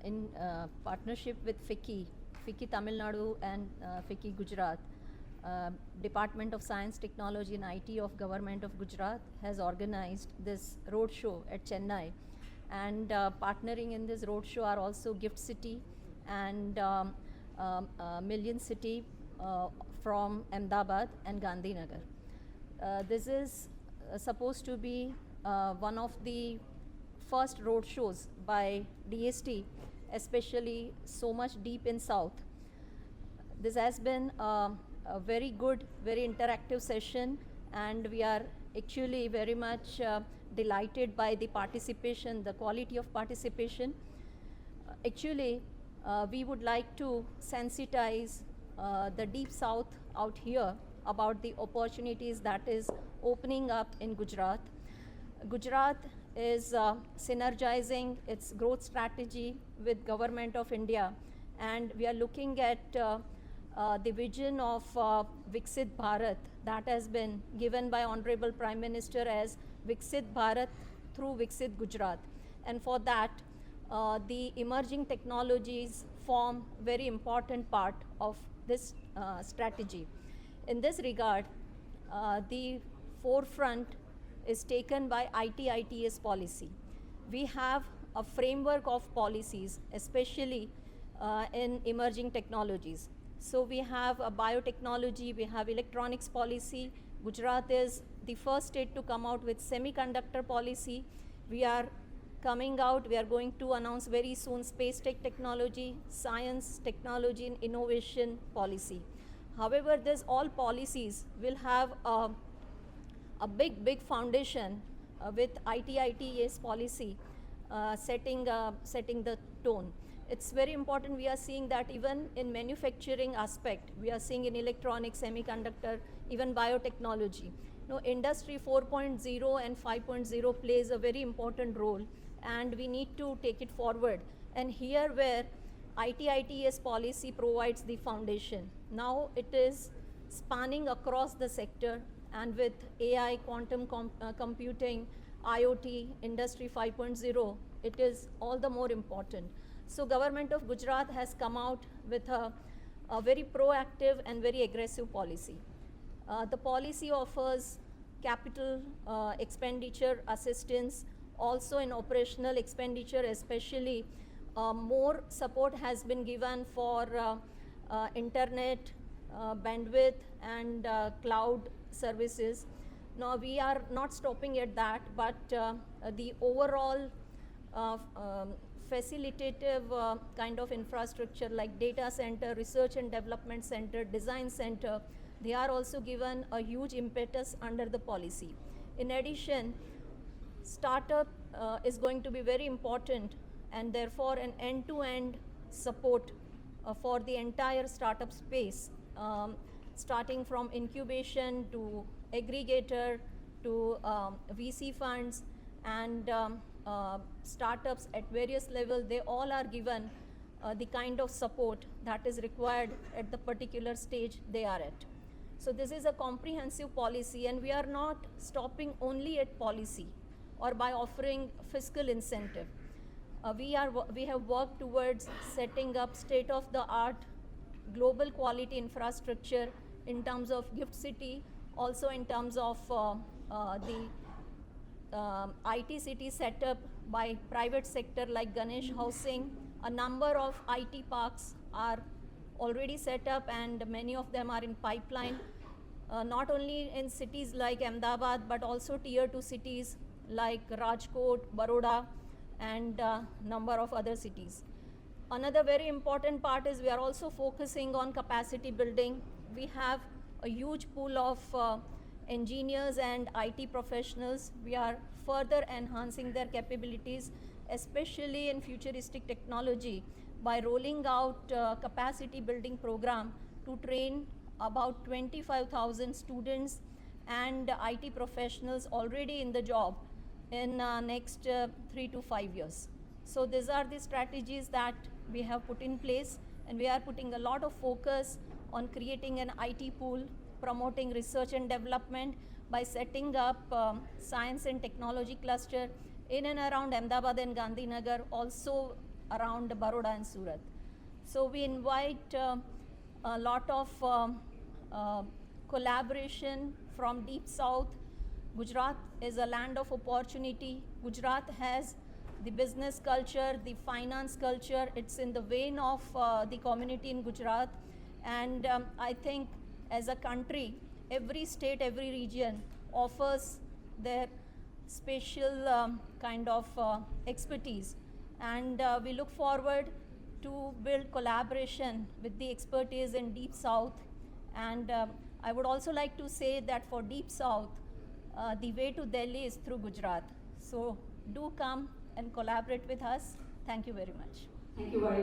in partnership with FICCI Tamil Nadu and FICCI Gujarat, Department of Science, Technology and IT of Government of Gujarat has organized this roadshow at Chennai. And partnering in this roadshow are also Gift City and Million City from Ahmedabad and Gandhinagar. This is supposed to be one of the first road shows by DST, especially so much deep in South. This has been a very good, very interactive session, and we are actually very much delighted by the participation, the quality of participation. Actually, we would like to sensitize the deep South out here about the opportunities that is opening up in Gujarat. Gujarat is synergizing its growth strategy with Government of India, and we are looking at the vision of Viksit Bharat that has been given by Honorable Prime Minister as Viksit Bharat through Viksit Gujarat. And for that, the emerging technologies form very important part of this strategy. In this regard, the forefront is taken by IT-ITES policy. We have a framework of policies, especially in emerging technologies. So we have a biotechnology, we have electronics policy. Gujarat is the first state to come out with semiconductor policy. We are coming out, we are going to announce very soon space tech technology, science, technology and innovation policy. However, these all policies will have a big foundation with IT-ITES policy setting the tone. It's very important. We are seeing that even in manufacturing aspect, we are seeing in electronics, semiconductor, even biotechnology. Industry 4.0 and 5.0 plays a very important role, and we need to take it forward. And here where IT-ITES policy provides the foundation. Now it is spanning across the sector, and with AI, quantum computing, IoT, Industry 5.0, it is all the more important. So Government of Gujarat has come out with a very proactive and very aggressive policy. The policy offers capital expenditure assistance, also in operational expenditure, especially more support has been given for internet, bandwidth and cloud services. Now we are not stopping at that, but the overall facilitative kind of infrastructure like data center, research and development center, design center, they are also given a huge impetus under the policy. In addition, startup is going to be very important, and therefore an end-to-end support for the entire startup space, starting from incubation to aggregator to VC funds and startups at various levels. They all are given the kind of support that is required at the particular stage they are at. So this is a comprehensive policy, and we are not stopping only at policy or by offering fiscal incentive. We have worked towards setting up state-of-the-art global quality infrastructure in terms of Gift City, also in terms of the IT city setup by private sector like Ganesh Housing. A number of IT parks are already set up, and many of them are in pipeline, not only in cities like Ahmedabad, but also tier 2 cities like Rajkot, Baroda, and number of other cities. Another very important part is we are also focusing on capacity building. We have a huge pool of engineers and IT professionals. We are further enhancing their capabilities, especially in futuristic technology, by rolling out capacity building program to train about 25,000 students and IT professionals already in the job in next 3 to 5 years. So these are the strategies that we have put in place, and we are putting a lot of focus on creating an IT pool, promoting research and development by setting up science and technology cluster in and around Ahmedabad and Gandhinagar, also around Baroda and Surat. So we invite a lot of collaboration from Deep South. Gujarat is a land of opportunity. Gujarat has the business culture, the finance culture. It's in the vein of the community in Gujarat. And I think as a country, every state, every region offers their special kind of expertise. And we look forward to build collaboration with the expertise in Deep South. And I would also like to say that for Deep South, the way to Delhi is through Gujarat. So do come and collaborate with us. Thank you very much. Thank you very